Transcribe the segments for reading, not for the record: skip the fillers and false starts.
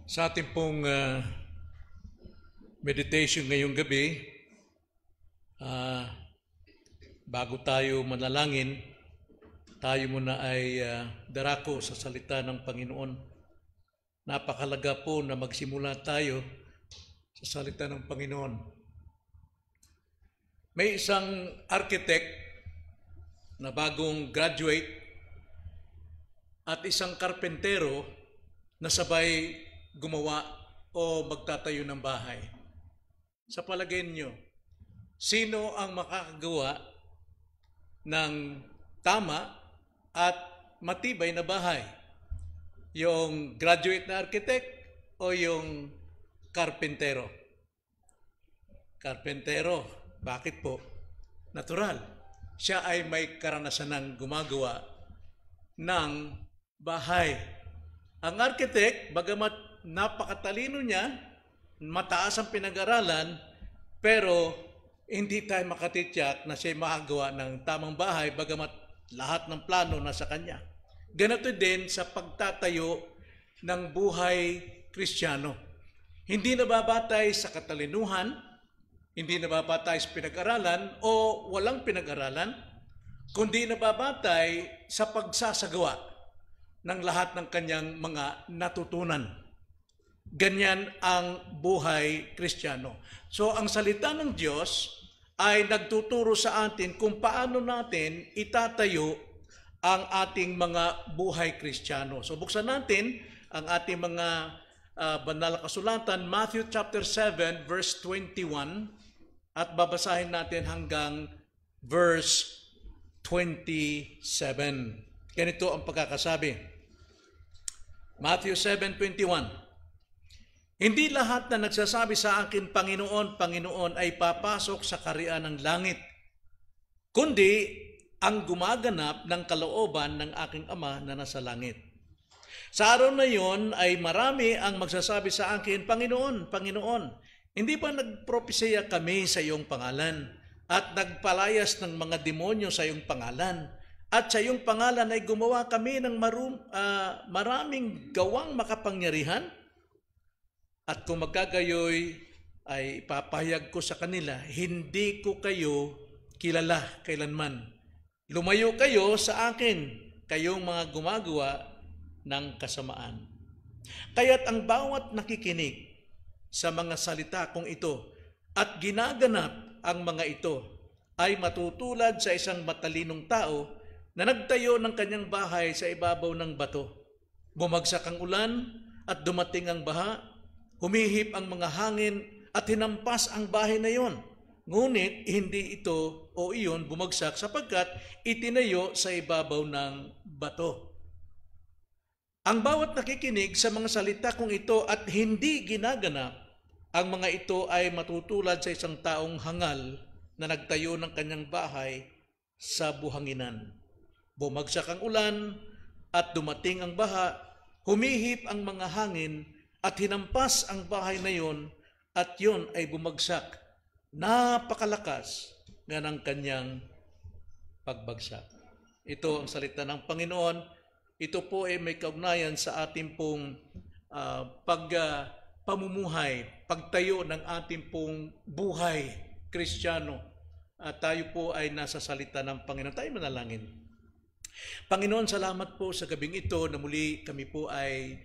Sa ating pong meditation ngayong gabi, bago tayo manalangin, tayo muna ay darako sa salita ng Panginoon. Napakalaga po na magsimula tayo sa salita ng Panginoon. May isang architect na bagong graduate at isang karpentero na sabay gumawa o magtatayo ng bahay. Sa palagay niyo, sino ang makakagawa ng tama at matibay na bahay? Yung graduate na architect o yung karpentero? Karpentero. Bakit po? Natural. Siya ay may karanasan ng gumagawa ng bahay. Ang architect, bagamat napakatalino niya, mataas ang pinag-aralan, pero hindi tayo makatitiyak na siya makagawa ng tamang bahay, bagamat lahat ng plano nasa kanya. Ganito din sa pagtatayo ng buhay Kristiyano. Hindi nababatay sa katalinuhan, hindi nababatay sa pinag-aralan o walang pinag-aralan, kundi nababatay sa pagsasagawa ng lahat ng kanyang mga natutunan. Ganyan ang buhay Kristiyano. So ang salita ng Diyos ay nagtuturo sa atin kung paano natin itatayo ang ating mga buhay Kristiyano. So buksan natin ang ating mga banal na kasulatan, Matthew chapter 7 verse 21, at babasahin natin hanggang verse 27. Ganito ang pagkakasabi. Matthew 7:21. Hindi lahat na nagsasabi sa akin, Panginoon, Panginoon, ay papasok sa kaharian ng langit, kundi ang gumaganap ng kalooban ng aking Ama na nasa langit. Sa araw na yon ay marami ang magsasabi sa akin, Panginoon, Panginoon, hindi ba nagpropesya kami sa iyong pangalan at nagpalayas ng mga demonyo sa iyong pangalan? At sa iyong pangalan ay gumawa kami ng maraming gawang makapangyarihan? At kung magkagayoy, ay ipapahayag ko sa kanila, hindi ko kayo kilala kailanman. Lumayo kayo sa akin, kayong mga gumagawa ng kasamaan. Kaya't ang bawat nakikinig sa mga salita kong ito at ginaganap ang mga ito ay matutulad sa isang matalinong tao na nagtayo ng kanyang bahay sa ibabaw ng bato. Bumagsak ang ulan at dumating ang baha, humihip ang mga hangin at hinampas ang bahay na iyon. Ngunit hindi ito o iyon bumagsak sapagkat itinayo sa ibabaw ng bato. Ang bawat nakikinig sa mga salita kong ito at hindi ginaganap, ang mga ito ay matutulad sa isang taong hangal na nagtayo ng kanyang bahay sa buhanginan. Bumagsak ang ulan at dumating ang baha, humihip ang mga hangin at hinampas ang bahay na yon at yon ay bumagsak. Napakalakas nga ng kanyang pagbagsak. Ito ang salita ng Panginoon. Ito po ay may kaugnayan sa ating pong pamumuhay, pagtayo ng ating pong buhay Kristiyano. At tayo po ay nasa salita ng Panginoon. Tayo manalangin. Panginoon, salamat po sa gabing ito na muli kami po ay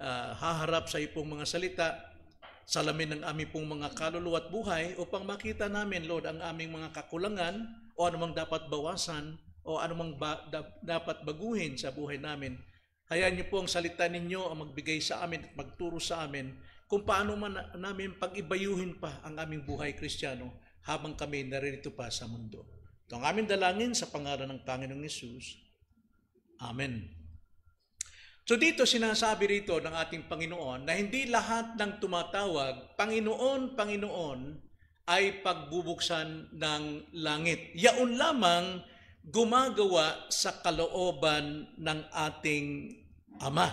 haharap sa iyong mga salita, salamin ng aming pong mga kaluluwa at buhay upang makita namin, Lord, ang aming mga kakulangan o anumang dapat bawasan o anumang dapat baguhin sa buhay namin. Hayaan niyo po ang salita ninyo ang magbigay sa amin at magturo sa amin kung paano man namin pag-ibayuhin pa ang aming buhay Kristiyano habang kami naririto pa sa mundo. Ito ang aming dalangin sa pangalan ng Panginoong Hesus. Amen. So dito sinasabi rito ng ating Panginoon na hindi lahat ng tumatawag, Panginoon, Panginoon, ay pagbubuksan ng langit. Yaon lamang gumagawa sa kalooban ng ating Ama.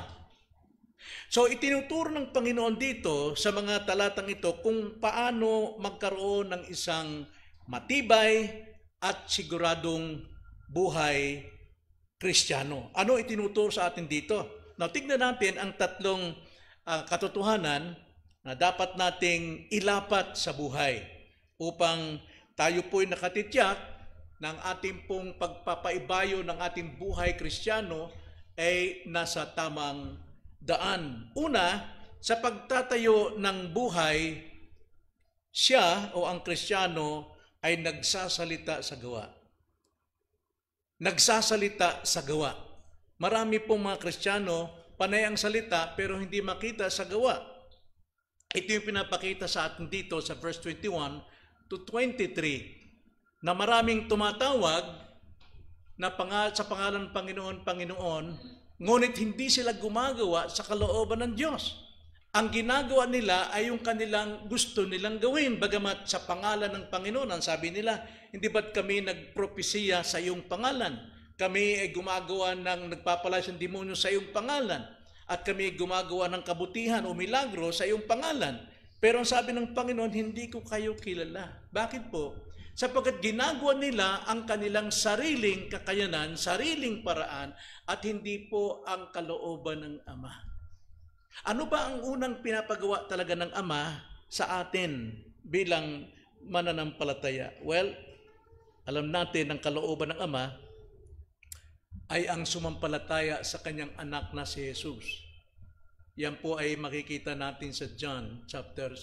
So itinuturo ng Panginoon dito sa mga talatang ito kung paano magkaroon ng isang matibay at siguradong buhay Kristiyano. Ano itinuturo sa atin dito? Now, tignan natin ang tatlong katotohanan na dapat nating ilapat sa buhay upang tayo po'y nakatityak ng ating pong pagpapaibayo ng ating buhay Kristiyano ay nasa tamang daan. Una, sa pagtatayo ng buhay, siya o ang Kristiyano ay nagsasalita sa gawa. Nagsasalita sa gawa. Marami pong mga Kristiyano, panay ang salita pero hindi makita sa gawa. Ito yung pinapakita sa atin dito sa verse 21 to 23 na maraming tumatawag na sa pangalan ng Panginoon, Panginoon, ngunit hindi sila gumagawa sa kalooban ng Diyos. Ang ginagawa nila ay yung kanilang gusto nilang gawin. Bagamat sa pangalan ng Panginoon, ang sabi nila, hindi ba't kami nagpropesiya sa iyong pangalan? Kami ay gumagawa nagpapalayas ng demonyo sa iyong pangalan. At kami ay gumagawa ng kabutihan o milagro sa iyong pangalan. Pero ang sabi ng Panginoon, hindi ko kayo kilala. Bakit po? Sapagkat ginagawa nila ang kanilang sariling kakayanan, sariling paraan, at hindi po ang kalooban ng Ama. Ano ba ang unang pinapagawa talaga ng Ama sa atin bilang mananampalataya? Well, alam natin ang kalooban ng Ama ay ang sumampalataya sa kanyang anak na si Jesus. Yan po ay makikita natin sa John chapter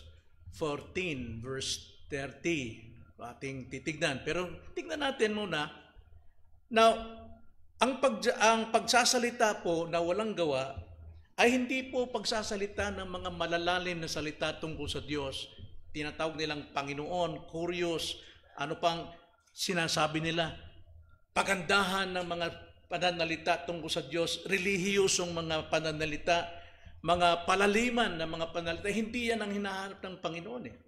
14 verse 30. Ating titignan. Pero tignan natin muna. Now, ang pagsasalita po na walang gawa ay hindi po pagsasalita ng mga malalalim na salita tungkol sa Diyos. Tinatawag nilang Panginoon, curious, ano pang sinasabi nila. Pagandahan ng mga pananalita tungkol sa Diyos, relihiyosong mga pananalita, mga palaliman na mga pananalita. Hindi yan ang hinahanap ng Panginoon eh.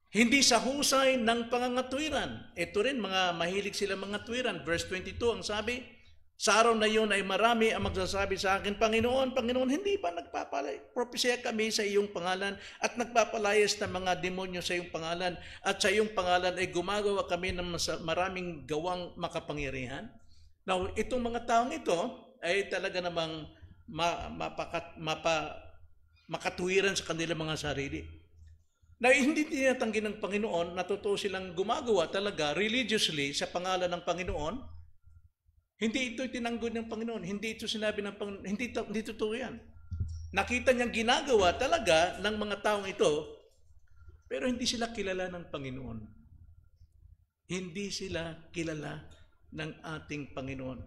Hindi sa husay ng pangangatwiran. Ito rin, mga mahilig sila mga tuwiran. Verse 22, ang sabi, sa araw na yun ay marami ang magsasabi sa akin, Panginoon, Panginoon, hindi ba propesya kami sa iyong pangalan at nagpapalayas ng mga demonyo sa iyong pangalan at sa iyong pangalan ay gumagawa kami ng maraming gawang makapangyarihan? Now, itong mga taong ito ay talaga namang makatuwiran sa kanilang mga sarili. Na hindi tinatanggi ng Panginoon na totoo silang gumagawa talaga religiously sa pangalan ng Panginoon. Hindi ito tinanggol ng Panginoon. Hindi ito sinabi ng Panginoon. Hindi totoo yan. Nakita niyang ginagawa talaga ng mga taong ito, pero hindi sila kilala ng Panginoon. Hindi sila kilala ng ating Panginoon.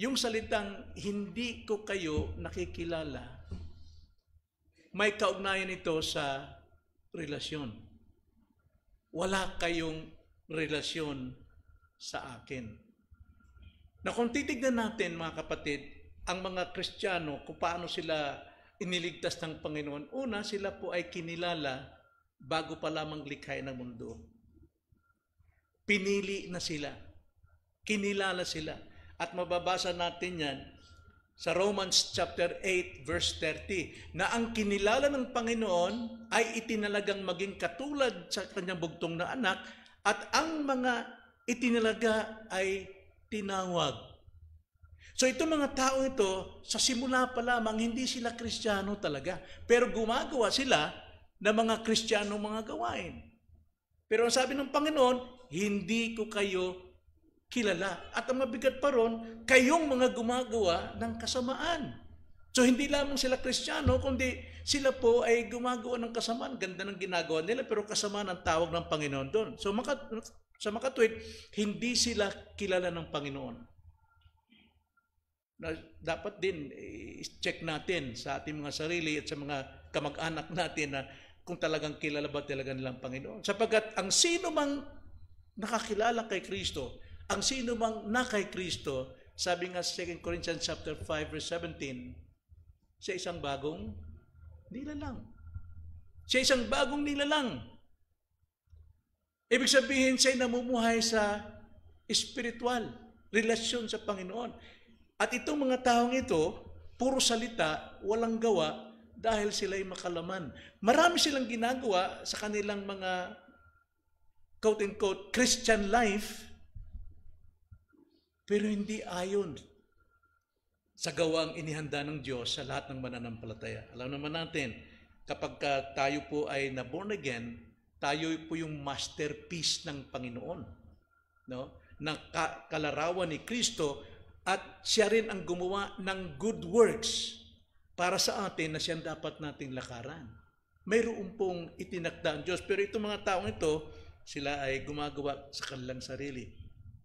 Yung salitang, hindi ko kayo nakikilala, may kaugnayan ito sa relasyon. Wala kayong relasyon sa akin. Na kung titignan natin mga kapatid, ang mga Kristiyano, kung paano sila iniligtas ng Panginoon, una sila po ay kinilala bago pa lamang likhain ng mundo. Pinili na sila. Kinilala sila. At mababasa natin yan sa Romans chapter 8 verse 30 na ang kinilala ng Panginoon ay itinalagang maging katulad sa kanyang bugtong na anak at ang mga itinalaga ay tinawag. So itong mga tao ito, sa simula pa lamang hindi sila Kristiyano talaga, pero gumagawa sila ng mga Kristiyano mga gawain. Pero ang sabi ng Panginoon, hindi ko kayo kilala. At ang mabigat pa ron, kayong mga gumagawa ng kasamaan. So hindi lamang sila Kristiyano, kundi sila po ay gumagawa ng kasamaan. Ganda ng ginagawa nila, pero kasamaan ang tawag ng Panginoon doon. So sa makatwid, hindi sila kilala ng Panginoon. Na dapat din i-check natin sa ating mga sarili at sa mga kamag-anak natin na kung talagang kilala ba talaga nilang Panginoon. Sapagkat ang sino mang nakakilala kay Kristo, ang sino mang na kay Kristo, sabi nga sa 2 Corinthians chapter 5 verse 17, siya isang bagong nilalang. Siya isang bagong nilalang. Ibig sabihin, siya namumuhay sa spiritual, relasyon sa Panginoon. At itong mga taong ito, puro salita, walang gawa, dahil sila'y makalaman. Marami silang ginagawa sa kanilang mga quote-unquote Christian life, pero hindi ayon sa gawang inihanda ng Diyos sa lahat ng mananampalataya. Alam naman natin, kapag tayo po ay na-born again, tayo po yung masterpiece ng Panginoon. No? Ng kalarawan ni Kristo, at siya rin ang gumawa ng good works para sa atin na siyang dapat nating lakaran. Mayroon pong itinakda ang Diyos. Pero itong mga taong ito, sila ay gumagawa sa kanilang sarili.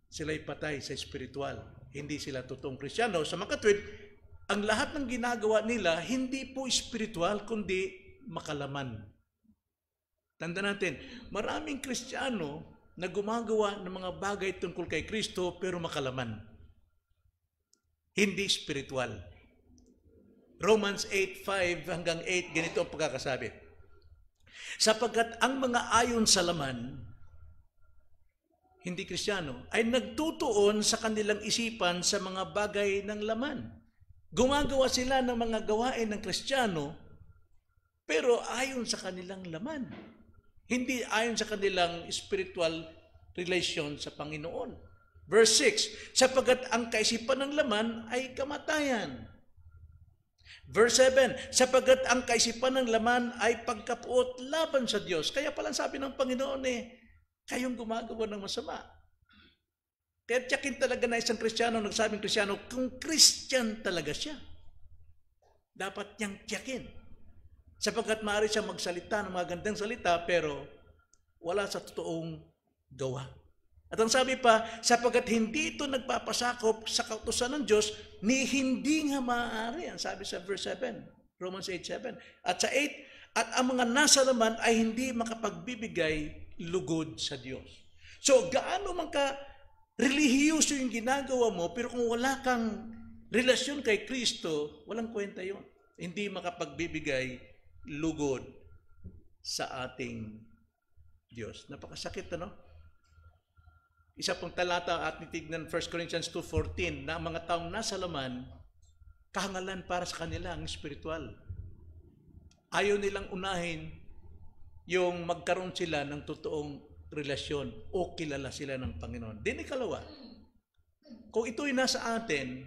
Sila ay patay sa espiritual. Hindi sila totoong Kristiyano. Sa makatwid, ang lahat ng ginagawa nila, hindi po espiritual, kundi makalaman. Tanda natin, maraming Kristiyano na gumagawa ng mga bagay tungkol kay Kristo, pero makalaman. Hindi espiritual. Romans 8:5 hanggang 8, ganito ang pagkakasabi. Sapagkat ang mga ayon sa laman, hindi Kristiyano, ay nagtutuon sa kanilang isipan sa mga bagay ng laman. Gumagawa sila ng mga gawain ng Kristiyano, pero ayon sa kanilang laman. Hindi ayon sa kanilang spiritual relation sa Panginoon. Verse 6, sapagkat ang kaisipan ng laman ay kamatayan. Verse 7, sapagkat ang kaisipan ng laman ay pagkapuot laban sa Diyos. Kaya pala sabi ng Panginoon kayong gumagawa ng masama. Kaya tiyakin talaga na isang Kristiyano, nagsabing Kristiyano, kung Christian talaga siya, dapat niyang tiyakin. Sapagkat maaari siya magsalita ng mga gandang salita, pero wala sa totoong gawa. At ang sabi pa, sapagkat hindi ito nagpapasakop sa kautusan ng Diyos, ni hindi nga maaari. Ang sabi sa verse 7, Romans 8:7. At sa 8, at ang mga nasa laman ay hindi makapagbibigay lugod sa Diyos. So, gaano man ka relihiyoso yung ginagawa mo, pero kung wala kang relasyon kay Kristo, walang kwenta yun. Hindi makapagbibigay lugod sa ating Diyos. Napakasakit, ano? Isa pong talata at nitignan 1 Corinthians 2:14 na ang mga taong nasa laman, kahangalan para sa kanila ang spiritual. Ayaw nilang unahin yung magkaroon sila ng totoong relasyon o kilala sila ng Panginoon. Din ikalawa, kung ito'y nasa atin,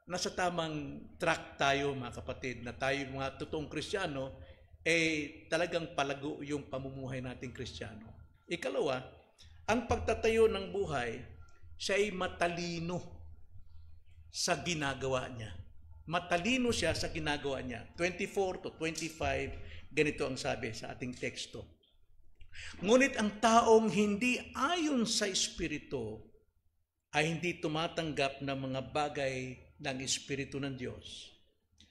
nasa tamang track tayo mga kapatid, na tayo mga totoong Kristiyano, talagang palago yung pamumuhay nating Kristiyano. Ikalawa, ang pagtatayo ng buhay, siya ay matalino sa ginagawa niya. Matalino siya sa ginagawa niya. 24 to 25, ganito ang sabi sa ating teksto. Ngunit ang taong hindi ayon sa Espiritu ay hindi tumatanggap ng mga bagay ng Espiritu ng Diyos.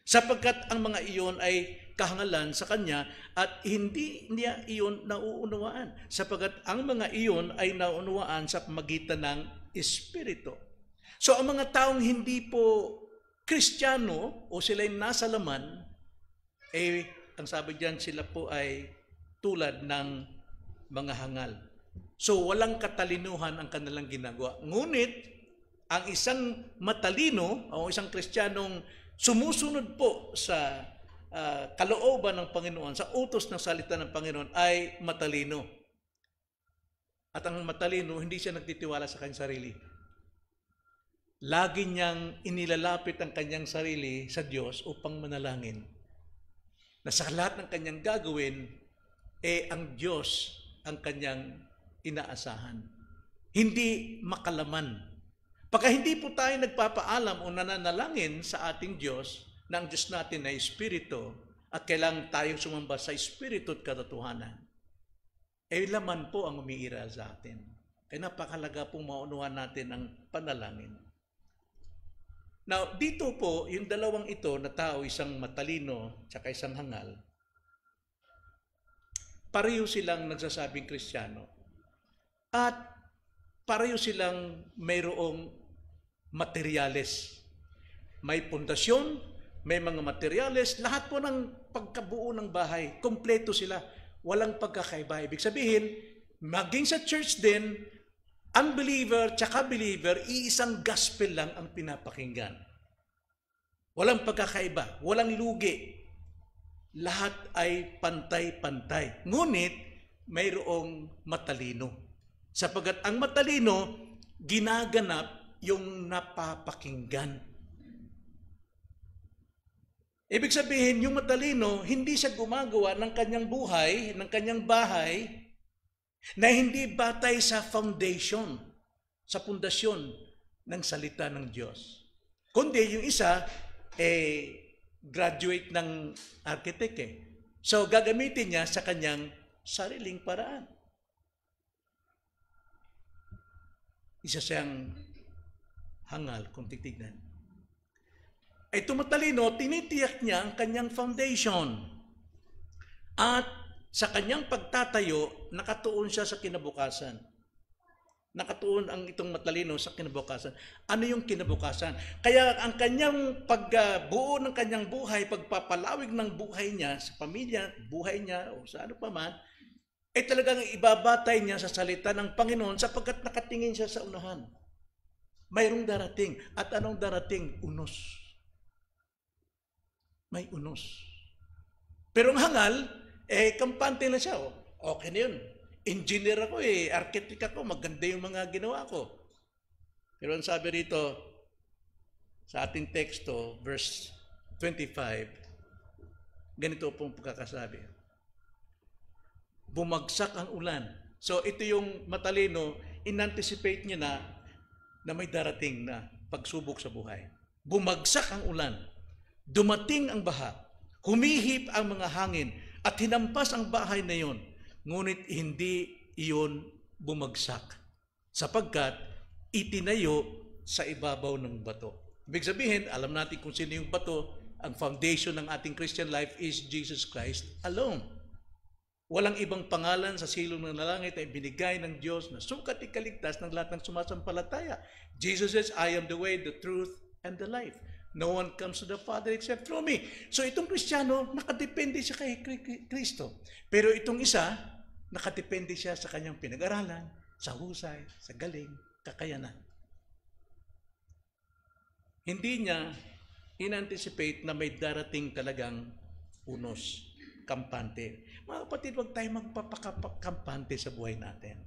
Sapagkat ang mga iyon ay kahangalan sa Kanya at hindi niya iyon nauunawaan. Sapagkat ang mga iyon ay nauunawaan sa pamagitan ng Espiritu. So ang mga taong hindi po Kristiyano o sila'y nasa laman, ang sabi diyan, sila po ay tulad ng mga hangal. So walang katalinuhan ang kanilang ginagawa. Ngunit ang isang matalino o isang Kristiyanong sumusunod po sa kalooban ng Panginoon, sa utos ng salita ng Panginoon, ay matalino. At ang matalino, hindi siya nagtitiwala sa kanyang sarili. Lagi niyang inilalapit ang kanyang sarili sa Diyos upang manalangin. Na sa lahat ng kanyang gagawin, ang Diyos ang kanyang inaasahan. Hindi makalaman. Pagka hindi po tayo nagpapaalam o nananalangin sa ating Diyos, na ang Diyos natin ay Espiritu, at kailangan tayong sumamba sa Espiritu at katotohanan, laman po ang umiiral sa atin. Kaya napakalaga pong maunuhan natin ang panalangin. Now, dito po, yung dalawang ito na tao, isang matalino at isang hangal, pareho silang nagsasabing Kristiyano. At pareho silang mayroong materyales. May pundasyon, may mga materyales, lahat po ng pagkabuo ng bahay, kompleto sila, walang pagkakaiba. Ibig sabihin, maging sa church din, unbeliever tsaka believer, iisang gospel lang ang pinapakinggan. Walang pagkakaiba, walang lugi. Lahat ay pantay-pantay. Ngunit, mayroong matalino. Sapagat ang matalino, ginaganap yung napapakinggan. Ibig sabihin, yung matalino, hindi siya gumagawa ng kanyang buhay, ng kanyang bahay, na hindi batay sa foundation, sa pundasyon ng salita ng Diyos. Kundi yung isa, graduate ng architect eh. So, gagamitin niya sa kanyang sariling paraan. Isa siyang hangal kung titignan. Ay tumatalino, tinitiyak niya ang kanyang foundation. At sa kanyang pagtatayo, nakatuon siya sa kinabukasan. Nakatuon ang itong matalino sa kinabukasan. Ano yung kinabukasan? Kaya ang kanyang pagbuo ng kanyang buhay, pagpapalawig ng buhay niya sa pamilya, buhay niya o sa ano pa man, ay talagang ibabatay niya sa salita ng Panginoon sapagkat nakatingin siya sa unahan. Mayroong darating. At anong darating? Unos. May unos. Pero ang hangal, kampante na siya. Okay na yun. Engineer ako architect ako, maganda yung mga ginawa ko. Pero ang sabi rito, sa ating teksto, verse 25, ganito pong pagkakasabi. Bumagsak ang ulan. So ito yung matalino, in-anticipate niya na may darating na pagsubok sa buhay. Bumagsak ang ulan. Dumating ang baha, humihip ang mga hangin, at hinampas ang bahay na iyon. Ngunit hindi iyon bumagsak, sapagkat itinayo sa ibabaw ng bato. Ibig sabihin, alam natin kung sino yung bato, ang foundation ng ating Christian life is Jesus Christ alone. Walang ibang pangalan sa silong ng langit ay binigay ng Diyos na sukat ikaligtas ng lahat ng sumasampalataya. Jesus says, I am the way, the truth, and the life. No one comes to the Father except through me. So itong Kristiyano, nakadepende siya kay Kristo. Pero itong isa, nakadepende siya sa kanyang pinag-aralan, sa husay, sa galing, kakayanan. Hindi niya in-anticipate na may darating talagang unos, kampante. Mga kapatid, huwag tayo magpapakampante sa buhay natin.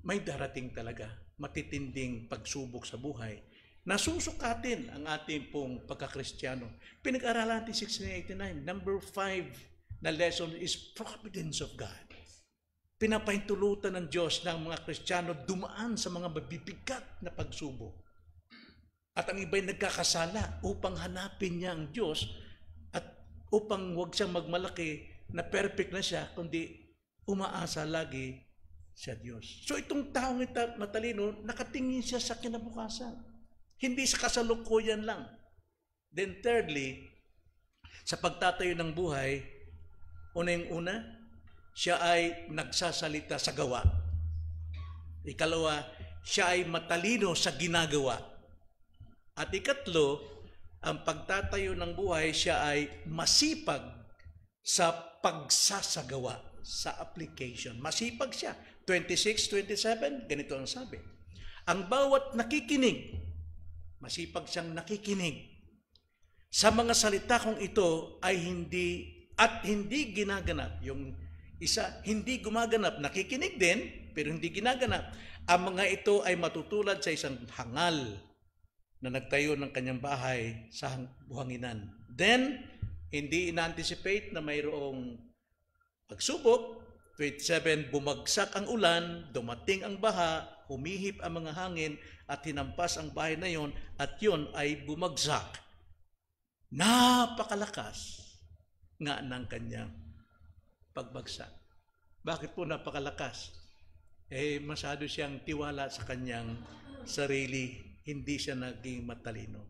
May darating talaga, matitinding pagsubok sa buhay. Nasusukatin ang ating pong pagkakristyano. Pinag-aralan natin 1689. Number 5 na lesson is providence of God. Pinapahintulutan ng Diyos ng mga Kristiyano dumaan sa mga mabibigat na pagsubok. At ang iba'y nagkakasala upang hanapin niya ang Diyos at upang huwag siyang magmalaki na perfect na siya, kundi umaasa lagi sa Diyos. So itong taong matalino, nakatingin siya sa kinabukasan. Hindi sa kasalukuyan lang. Then thirdly, sa pagtatayo ng buhay, una, siya ay nagsasalita sa gawa. Ikalawa, siya ay matalino sa ginagawa. At ikatlo, ang pagtatayo ng buhay, siya ay masipag sa pagsasagawa, sa application. Masipag siya. 26-27, ganito ang sabi. Ang bawat nakikinig, masipag siyang nakikinig sa mga salita kong ito ay hindi ginaganap. Yung isa, hindi gumaganap. Nakikinig din, pero hindi ginaganap. Ang mga ito ay matutulad sa isang hangal na nagtayo ng kanyang bahay sa buhanginan. Then, hindi in-anticipate na mayroong pagsubok. 27, bumagsak ang ulan, dumating ang baha, humihip ang mga hangin, at hinampas ang bahay na yon, at yon ay bumagsak. Napakalakas nga ng kanyang pagbagsak. Bakit po napakalakas? Masyado siyang tiwala sa kanyang sarili, hindi siya naging matalino.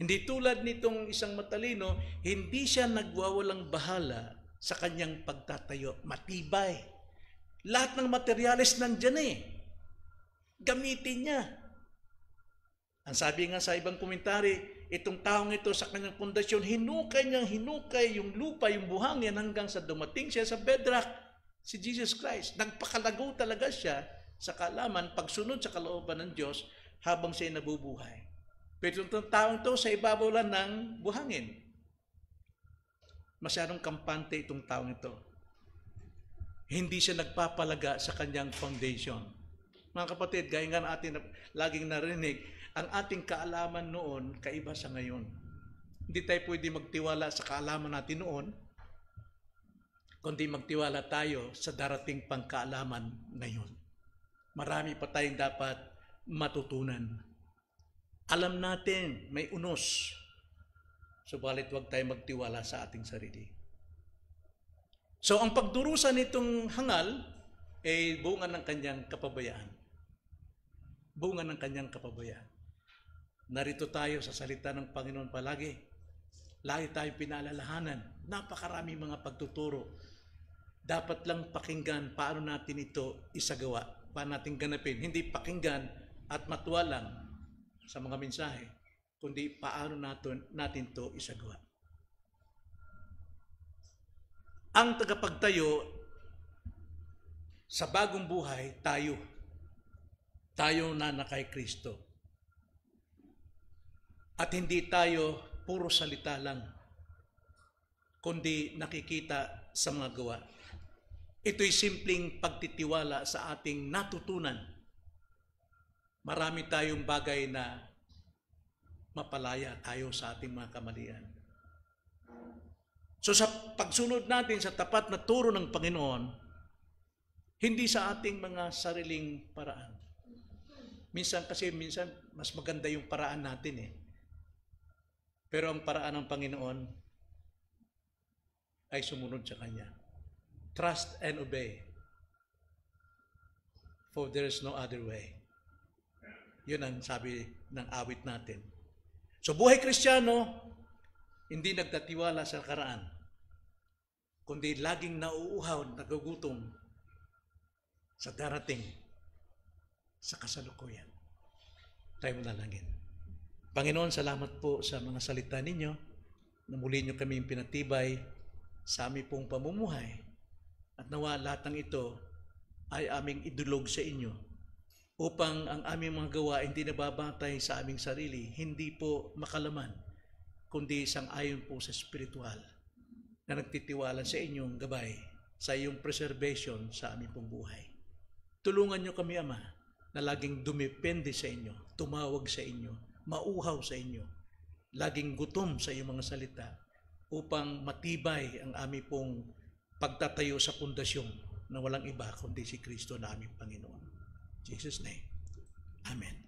Hindi tulad nitong isang matalino, hindi siya nagwawalang bahala sa kanyang pagtatayo. Matibay. Lahat ng materyales nandyan Gamitin niya. Ang sabi nga sa ibang komentary, itong taong ito sa kanyang pundasyon, hinukay yung lupa, yung buhangin hanggang sa dumating siya sa bedrock, si Jesus Christ. Nagpakalago talaga siya sa kaalaman, pagsunod sa kalooban ng Diyos habang siya nabubuhay. Pero itong taong ito sa ibabaw lang ng buhangin. Masyadong kampante itong taong ito. Hindi siya nagpapalaga sa kanyang foundation. Mga kapatid, gaya nga natin laging narinig, ang ating kaalaman noon, kaiba sa ngayon. Hindi tayo pwede magtiwala sa kaalaman natin noon, kundi magtiwala tayo sa darating pang kaalaman ngayon. Marami pa tayong dapat matutunan. Alam natin, may unos. Subalit huwag tayo magtiwala sa ating sarili. So ang pagdurusa nitong hangal ay bunga ng kanyang kapabayaan. Bunga ng kanyang kapabayaan. Narito tayo sa salita ng Panginoon palagi. Lagi tayong pinaalalahanan. Napakarami mga pagtuturo. Dapat lang pakinggan paano natin ito isagawa. Paano natin ganapin. Hindi pakinggan at matuwa lang sa mga mensahe, kundi paano natin ito isagawa. Ang tagapagtayo sa bagong buhay, tayo. Tayo na kay Kristo. At hindi tayo puro salita lang, kundi nakikita sa mga gawa. Ito'y simpleng pagtitiwala sa ating natutunan. Marami tayong bagay na mapalaya tayo sa ating mga kamalian. So sa pagsunod natin sa tapat na turo ng Panginoon, hindi sa ating mga sariling paraan. Minsan mas maganda yung paraan natin eh. Pero ang paraan ng Panginoon ay sumunod sa Kanya. Trust and obey. For there is no other way. Yun ang sabi ng awit natin. So buhay Kristiyano, hindi nagtatiwala sa nakaraan, kundi laging nauuhaw, nagugutom sa darating, sa kasalukuyan. Tayo manalangin. Panginoon, salamat po sa mga salita ninyo na muli nyo kami pinatibay sa aming pong pamumuhay at nawa lahat ng ito ay aming idulog sa inyo upang ang aming mga gawa hindi nababatay sa aming sarili, hindi po makalaman, kundi sang-ayon po sa spiritual na nagtitiwala sa inyong gabay, sa iyong preservation sa aming pong buhay. Tulungan nyo kami, Ama, na laging dumepende sa inyo, tumawag sa inyo, mauhaw sa inyo, laging gutom sa iyong mga salita upang matibay ang aming pong pagtatayo sa pundasyon na walang iba kundi si Kristo na aming Panginoon. In Jesus' name, Amen.